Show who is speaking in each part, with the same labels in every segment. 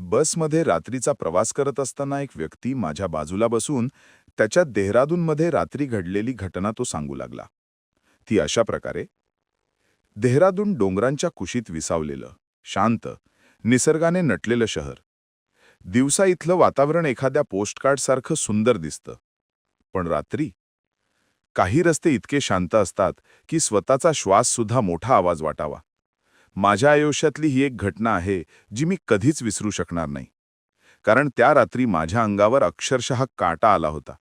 Speaker 1: बसमध्ये रात्रीचा प्रवास करत असताना एक व्यक्ती माझ्या बाजूला बसून त्याच्या देहरादूनमध्ये रात्री घडलेली घटना तो सांगू लागला. ती अशा प्रकारे: देहरादून डोंगरांच्या कुशीत विसावलेलं, शांत, निसर्गाने नटलेलं शहर. दिवसा इथलं वातावरण एखाद्या पोस्टकार्डसारखं सुंदर दिसतं. पण रात्री काही रस्ते इतके शांत असतात की स्वतःचा श्वाससुद्धा मोठा आवाज वाटावा. माझ्या आयुष्यातली ही एक घटना आहे जी मी कधीच विसरू शकणार नाही. कारण त्या रात्री माझ्या अंगावर अक्षरशः काटा आला होता.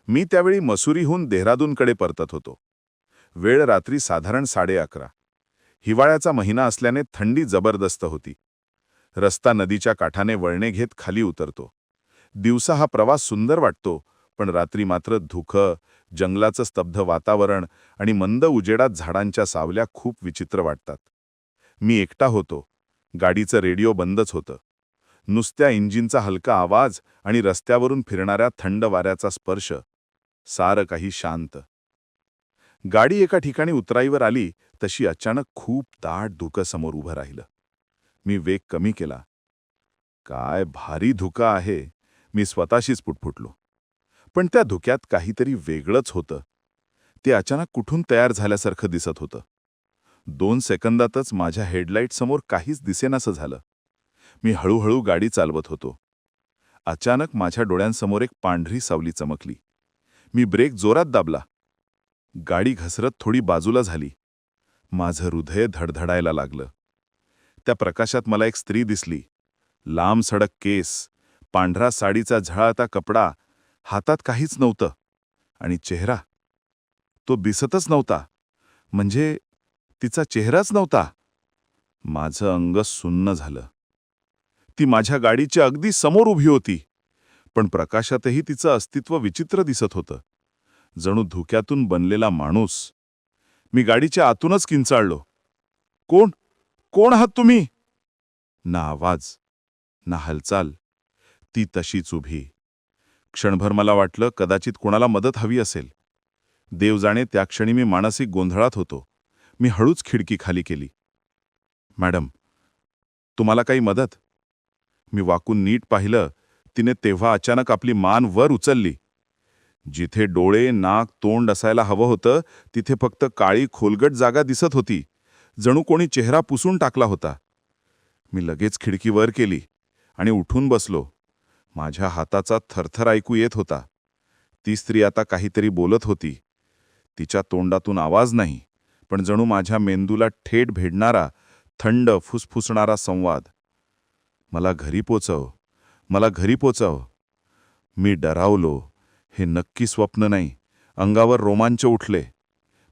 Speaker 1: मी त्यावेळी मसुरीहून देहरादूनकडे परतत होतो. वेळ रात्री साधारण 11:30. हिवाळ्याचा महिना असल्याने थंडी जबरदस्त होती. रस्ता नदीच्या काठाने वळणे घेत खाली उतरतो. दिवसा हा प्रवास सुंदर वाटतो, पण रात्री मात्र धुकं, जंगलाचं स्तब्ध वातावरण आणि मंद उजेडात झाडांच्या सावल्या खूप विचित्र वाटतात. मी एकटा होतो. गाडीचं रेडिओ बंदच होतं. नुसत्या इंजिनचा हलका आवाज आणि रस्त्यावरून फिरणाऱ्या थंड वाऱ्याचा स्पर्श. सारं काही शांत. गाडी एका ठिकाणी उतराईवर आली तशी अचानक खूप दाट धुकं समोर उभं राहिलं. मी वेग कमी केला. काय भारी धुकं आहे, मी स्वतःशीच पुटपुटलो. पण त्या धुक्यात काहीतरी वेगळंच होतं. ते अचानक कुठून तयार झाल्यासारखं दिसत होतं. 2 सेकंदातच माझ्या हेडलाईटसमोर काहीच दिसेनासं झालं. मी हळूहळू गाडी चालवत होतो. अचानक माझ्या डोळ्यांसमोर एक पांढरी सावली चमकली. मी ब्रेक जोरात दाबला. गाडी घसरत थोडी बाजूला झाली. माझं हृदय धडधडायला लागलं. त्या प्रकाशात मला एक स्त्री दिसली. लांब सडक केस, पांढरा साडीचा झळाळता कपडा, हातात काहीच नव्हतं. आणि चेहरा, तो दिसतच नव्हता. म्हणजे तिचा चेहराच नव्हता. माझं अंग सुन्न झालं. ती माझ्या गाडीच्या अगदी समोर उभी होती. पण प्रकाशातही तिचं अस्तित्व विचित्र दिसत होतं. जणू धुक्यातून बनलेला माणूस. मी गाडीच्या आतूनच किंचाळलो. कोण कोण आहात तुम्ही? ना आवाज, ना हालचाल. ती तशीच उभी. क्षणभर मला वाटलं कदाचित कोणाला मदत हवी असेल. देव जाणे त्या क्षणी मी मानसिक गोंधळात होतो. मी हळूच खिडकी खाली केली. मॅडम, तुम्हाला काही मदत? मी वाकून नीट पाहिलं. तिने तेव्हा अचानक आपली मान वर उचलली. जिथे डोळे, नाक, तोंड असायला हवं होतं तिथे फक्त काळी खोलगट जागा दिसत होती. जणू कोणी चेहरा पुसून टाकला होता. मी लगेच खिडकी वर केली आणि उठून बसलो. माझ्या हाताचा थरथर ऐकू येत होता. ती स्त्री आता काहीतरी बोलत होती. तिच्या तोंडातून आवाज नाही, पण जणू माझ्या मेंदूला थेट भेडणारा, थंड फुसफुसणारा संवाद. मला घरी पोचव, मला घरी पोचव. मी डरावलो. हे नक्की स्वप्न नाही. अंगावर रोमांच उठले.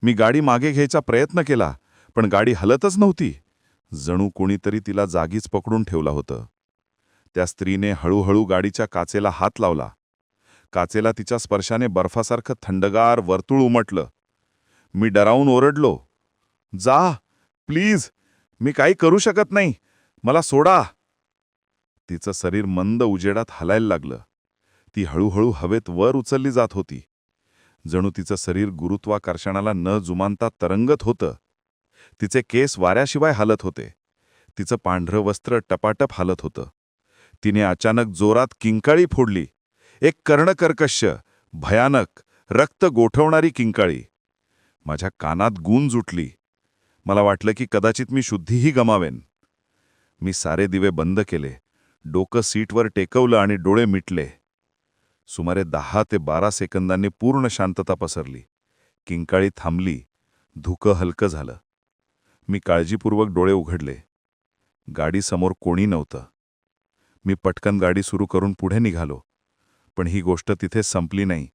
Speaker 1: मी गाडी मागे घ्यायचा प्रयत्न केला, पण गाडी हलतच नव्हती. जणू कोणीतरी तिला जागीच पकडून ठेवलं होतं. त्या स्त्रीने हळूहळू गाडीच्या काचेला हात लावला. काचेला तिच्या स्पर्शाने बर्फासारखं थंडगार वर्तुळ उमटलं. मी डरावून ओरडलो, जा, प्लीज, मी काही करू शकत नाही, मला सोडा. तिचं शरीर मंद उजेडात हलायला लागलं. ती हळूहळू हवेत वर उचलली जात होती. जणू तिचं शरीर गुरुत्वाकर्षणाला न जुमानता तरंगत होतं. तिचे केस वाऱ्याशिवाय हालत होते. तिचं पांढरं वस्त्र टपाटप हालत होतं. तिने अचानक जोरात किंकाळी फोडली. एक कर्णकर्कश, भयानक, रक्त गोठवणारी किंकाळी. माझ्या कानात गूंज उठली. मला वाटलं की कदाचित मी शुद्धीही गमावेन. मी सारे दिवे बंद केले, डोकं सीटवर टेकवलं आणि डोळे मिटले. सुमारे 10 ते 12 सेकंदांनी पूर्ण शांतता पसरली. किंकाळी थांबली. धुकं हलकं झालं. मी काळजीपूर्वक डोळे उघडले. गाडीसमोर कोणी नव्हतं. मी पटकन गाडी सुरू करून पुढे निघालो. पण ही गोष्ट तिथे संपली नाही.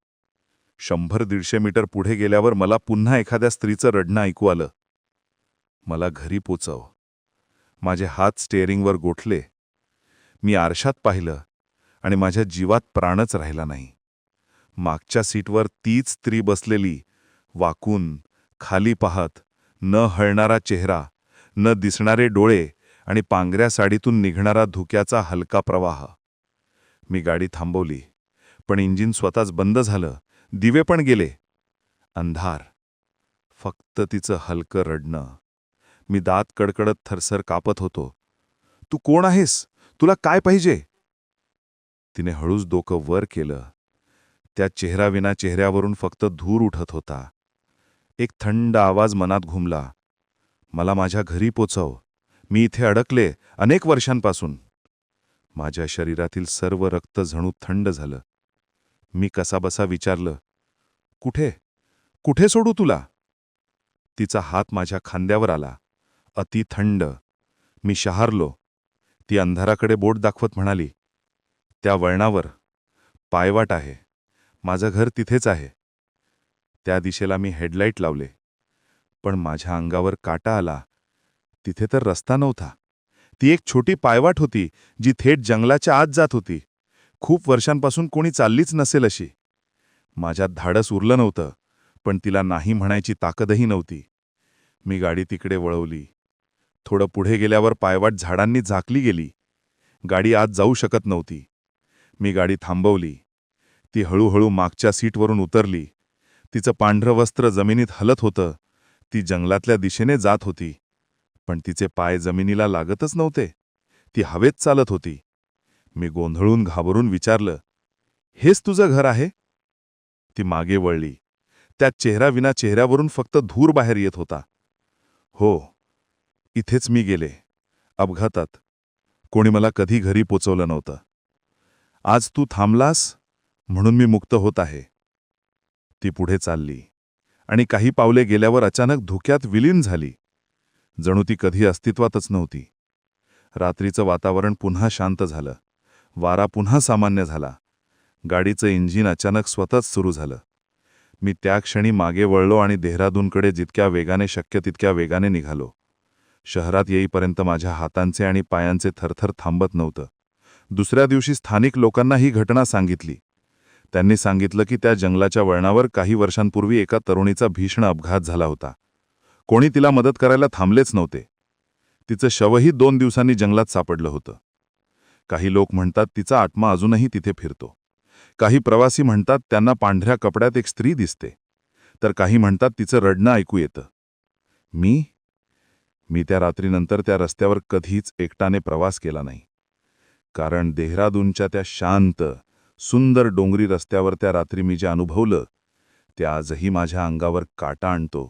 Speaker 1: 100-150 मीटर पुढे गेल्यावर मला पुन्हा एखाद्या स्त्रीचं रडणं ऐकू आलं. मला घरी पोचव. माझे हात स्टेअरिंगवर गोठले. मी आरशात पाहिलं आणि माझ्या जीवात प्राणच राहिला नाही. मागच्या सीटवर तीच स्त्री बसलेली, वाकून, खाली पाहत, न हलणारा चेहरा, न दिसणारे डोळे आणि पांघऱ्या साडीतून निघणारा धुक्याचा हलका प्रवाह. मी गाडी थांबवली, पण इंजिन स्वतःच बंद झालं. दिवे पण गेले. अंधार. फक्त तिचं हलकं रडणं. मी दात कडकडत थरसर कापत होतो. तू कोण आहेस? तुला काय पाहिजे? तिने हळूच डोकं वर केलं. त्या चेहराविना चेहऱ्यावरून फक्त धूर उठत होता. एक थंड आवाज मनात घुमला. मला माझ्या घरी पोचव. मी इथे अडकले अनेक वर्षांपासून. माझ्या शरीरातील सर्व रक्त जणू थंड झालं. मी कसाबसा विचारलं, कुठे कुठे सोडू तुला? तिचा हात माझ्या खांद्यावर आला. अति थंड. मी शहारलो. ती अंधाराकडे बोट दाखवत म्हणाली, त्या वळणावर पायवाट आहे. माझं घर तिथेच आहे. त्या दिशेला मी हेडलाईट लावले. पण माझ्या अंगावर काटा आला. तिथे तर रस्ता नव्हता. ती एक छोटी पायवाट होती, जी थेट जंगलाच्या आत जात होती. खूप वर्षांपासून कोणी चाललीच नसेल अशी. माझ्यात धाडस उरलं नव्हतं, पण तिला नाही म्हणायची ताकदही नव्हती. मी गाडी तिकडे वळवली. थोडं पुढे गेल्यावर पायवाट झाडांनी झाकली गेली. गाडी आत जाऊ शकत नव्हती. मी गाडी थांबवली. ती हळूहळू मागच्या सीटवरून उतरली. तिचं पांढरं वस्त्र जमिनीत हलत होतं. ती जंगलातल्या दिशेने जात होती. पण तिचे पाय जमिनीला लागतच नव्हते. ती हवेत चालत होती. मी गोंधळून घाबरून विचारलं, हेच तुझं घर आहे? ती मागे वळली. त्या चेहराविना चेहऱ्यावरून फक्त धूर बाहेर येत होता. हो, इथेच मी गेले. अपघातात. कोणी मला कधी घरी पोचवलं नव्हतं. आज तू थांबलास म्हणून मी मुक्त होत आहे. ती पुढे चालली आणि काही पावले गेल्यावर अचानक धुक्यात विलीन झाली. जणू ती कधी अस्तित्वातच नव्हती. रात्रीचं वातावरण पुन्हा शांत झालं. वारा पुन्हा सामान्य झाला. गाडीचं इंजिन अचानक स्वतःच सुरू झालं. मी त्या क्षणी मागे वळलो आणि देहरादूनकडे जितक्या वेगाने शक्य तितक्या वेगाने निघालो. शहरात येईपर्यंत माझ्या हातांचे आणि पायांचे थरथर थांबत नव्हतं. दुसऱ्या दिवशी स्थानिक लोकांना ही घटना सांगितली. त्यांनी सांगितलं की त्या जंगलाच्या वळणावर काही वर्षांपूर्वी एका तरुणीचा भीषण अपघात झाला होता. कोणी तिला मदत करायला थांबलेच नव्हते. तिचं शवही 2 दिवसांनी जंगलात सापडलं होतं. काही लोक म्हणतात तिचा आत्मा अजूनही तिथे फिरतो. काही प्रवासी म्हणतात त्यांना पांढऱ्या कपड्यात एक स्त्री दिसते. तर काही म्हणतात तिचं रडणं ऐकू येतं. मी त्या रात्रीनंतर त्या रस्त्यावर कधीच एकटाने प्रवास केला नाही. कारण देहरादूनच्या त्या शांत, सुंदर डोंगरी रस्त्यावर त्या रात्री मी जे अनुभवलं, ते आजही माझ्या अंगावर काटा आणतो.